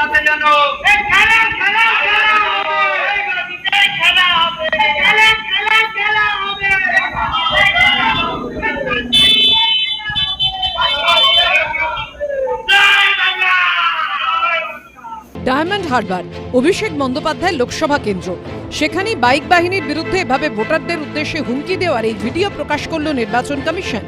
সাথে যেন খেলা খেলা খেলা হবে, খেলা হবে, খেলা খেলা খেলা হবে। ডায়মন্ড হারবার, অভিষেক বন্দ্যোপাধ্যায় লোকসভা কেন্দ্র, সেখানেই বাইক বাহিনীর বিরুদ্ধে এভাবে ভোটারদের উদ্দেশ্যে হুমকি দেওয়ার এই ভিডিও প্রকাশ করল নির্বাচন কমিশন।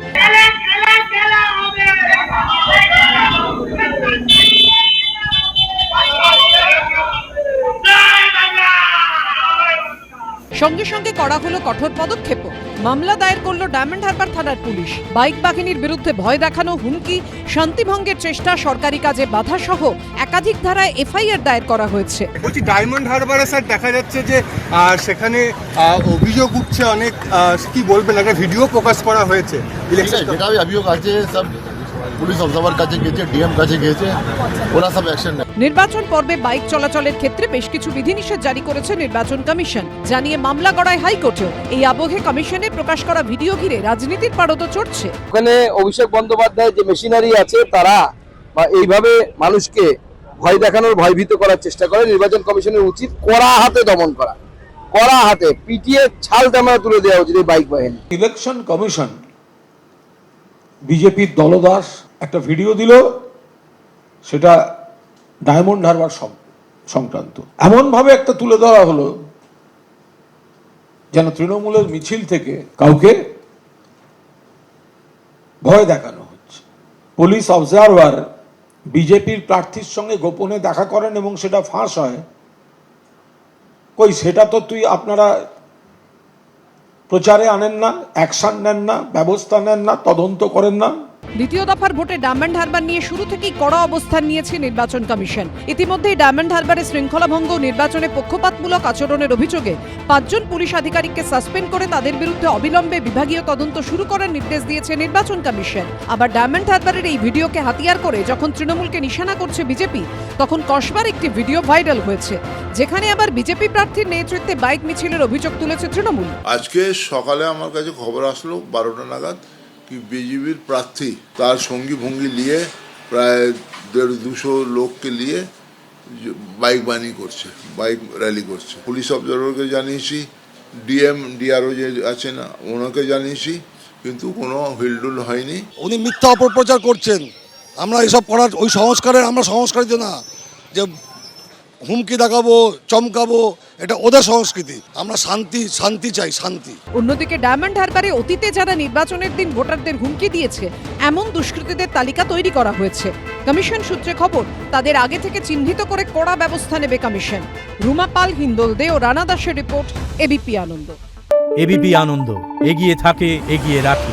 সঙ্গে সঙ্গে করা হলো কঠোর পদক্ষেপ। মামলা দায়ের করল ডায়মন্ড হারবার থানার পুলিশ। বাইক বাহিনীর বিরুদ্ধে ভয় দেখানো, হুমকি, শান্তিভঙ্গের চেষ্টা, সরকারি কাজে বাধা সহ একাধিক ধারায় এফআইআর দায়ের করা হয়েছে। বলছি, ডায়মন্ড হারবারে স্যার দেখা যাচ্ছে যে সেখানে অভিযোগ উঠছে অনেক, কি বলবেন, একটা ভিডিও প্রকাশ করা হয়েছে। যেটা অভিযোগ আছে সব পুলিশ অবজারভার কাছে গিয়েছে, ডিএম কাছে গিয়েছে, ওরা সব অ্যাকশন নেয়। নির্বাচন পর্বে বাইক চলাচলের ক্ষেত্রে বেশ কিছু বিধিনিষেধ জারি করেছে নির্বাচন কমিশন, জানিয়ে মামলা গড়ায় হাইকোর্টেও। এই আবহে কমিশনের প্রকাশ করা ভিডিও ঘিরে রাজনীতির পারদও চড়ছে। ওখানে অভিষেক বন্দ্যোপাধ্যায় যে মেশিনারি আছে তারা এইভাবে মানুষকে ভয় দেখানোর, ভয়ভীত করার চেষ্টা করে। নির্বাচন কমিশনের উচিত কড়া হাতে দমন করা, কড়া হাতে পিটিয়ে ছাল দামা তুলে দেওয়া উচিত এই বাইক বাহিনী। ইলেকশন কমিশন বিজেপির দলদাস একটা ভিডিও দিল, সেটা ডায়মন্ড হারবার সংক্রান্ত। এমন ভাবে একটা তুলে ধরা হলো যেন তৃণমূলের মিছিল থেকে কাউকে ভয় দেখানো হচ্ছে। পুলিশ অবজারভার বিজেপির প্রার্থীর সঙ্গে গোপনে দেখা করেন এবং সেটা ফাঁস হয়। কই, সেটা তো আপনারা প্রচারে আনেন না, অ্যাকশন নেন না, ব্যবস্থা নেন না, তদন্ত করেন না। দ্বিতীয় দফার ভোটে ডায়মন্ড হারবার নিয়ে শুরু থেকেই কড়া অবস্থান নিয়েছে নির্বাচন কমিশন। ইতিমধ্যেই ডায়মন্ড হারবারে শৃঙ্খলা ভঙ্গ, নির্বাচনে পক্ষপাতমূলক আচরণের অভিযোগে 5 জন পুলিশ আধিকারিককে সাসপেন্ড করে তাদের বিরুদ্ধে অবিলম্বে বিভাগীয় তদন্ত শুরু করার নির্দেশ দিয়েছে নির্বাচন কমিশন। আবার ডায়মন্ড হারবারের এই ভিডিওকে হাতিয়ার করে যখন তৃণমূলকে নিশানা করছে বিজেপি, তখন কসবার একটি ভিডিও ভাইরাল হয়েছে, যেখানে আবার বিজেপি প্রার্থীর নেতৃত্বে বাইক মিছিলের অভিযোগ তুলেছে তৃণমূল। আজকে সকালে আমার কাছে খবর আসলো 12টা নাগাদ কি বিজেপির প্রার্থী তার সঙ্গী ভঙ্গি নিয়ে প্রায় 150-200 লোককে নিয়ে বাইক বানি করছে, বাইক র্যালি করছে। পুলিশ অবজারভারকে জানিয়েছি, ডিআরও যে আছে না ওনাকে জানিয়েছি, কিন্তু কোনো হিলডুল হয়নি। উনি মিথ্যা অপপ্রচার করছেন। আমরা এসব করার ওই সংস্কারের আমরা সংস্কারিত না, যে হুমকি দেখাবো, চমকাবো, এটা ওদের সংস্কৃতি। আমরা শান্তি চাই, শান্তি। অন্যদিকে ডায়মন্ড হারবারে অতীতে যারা নির্বাচনের দিন ভোটারদের হুমকি দিয়েছে এমন দুষ্কৃতীদের তালিকা তৈরি করা হয়েছে। কমিশন সূত্রে খবর, তাদের আগে থেকে চিহ্নিত করে কড়া ব্যবস্থা নেবে কমিশন। রুমা পাল, হিন্দল দে ও রানা দাসের রিপোর্ট, এবিপি আনন্দ। এবিপি আনন্দ, এগিয়ে থাকে, এগিয়ে রাখে।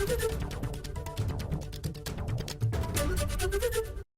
Thank you.